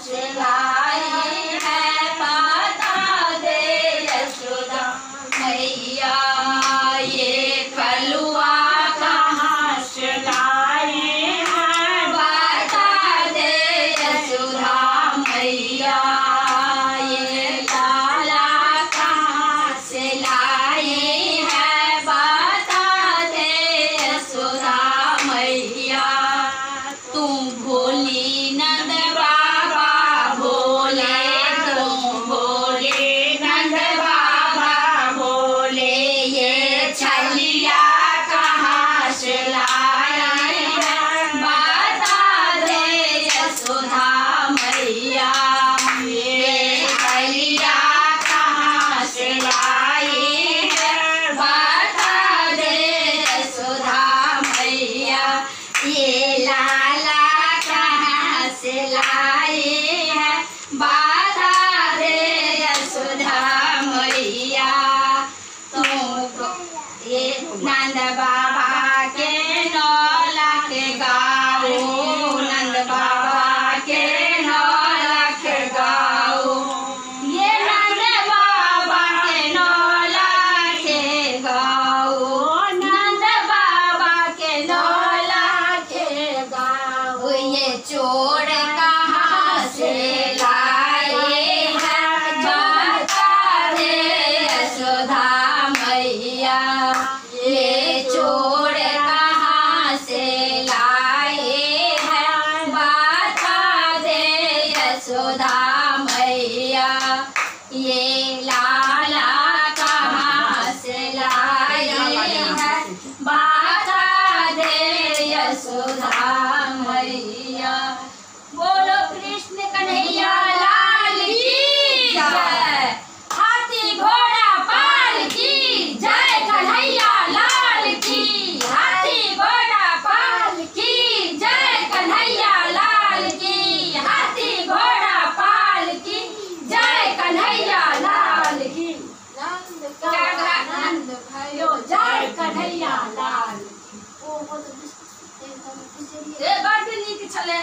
से लाई है, बता दे यशोदा मैया ये कलुआ कहाँ से लाई है, बता दे यशोदा मैया ये लाला कहाँ से लाई है, बता दे यशोदा मैया। तुम भोली नंद बाबा भोले, तुम भोले नंद बाबा भोले, ये छलिया कहाँ से लाई है, बता दे यशोदा मैया ये छलिया कहाँ से लाई है, बता दे यशोदा मैया ये लाला कहाँ से लाई है, बता दे यशोदा मैया। तुमको ये नंद बाबा के नौला के गाओ, नंद बाबा के नौला के गाओ, ये नंद बाबा के नौला के गाओ, नंद बाबा के नौला के गाओ। ये चोर कहाँ से लाए हैं, बता दे यशोदा मैया ये चोर कहाँ से लाए हैं, बता दे यशोदा मैया ये लाला कहाँ से लाए हैं, बता दे यशोदा मैया। बोलो कृष्ण कन्हैया लाल की जय, हाथी घोड़ा पाल की जय, कन्हैया लाल की, हाथी घोड़ा पाल की जय, कन्हैया लाल की, हाथी घोड़ा पाल की जय, कन्हैया लाल की। नंद भयो जय कन्हैया लाल की। बड़ नीक छलै।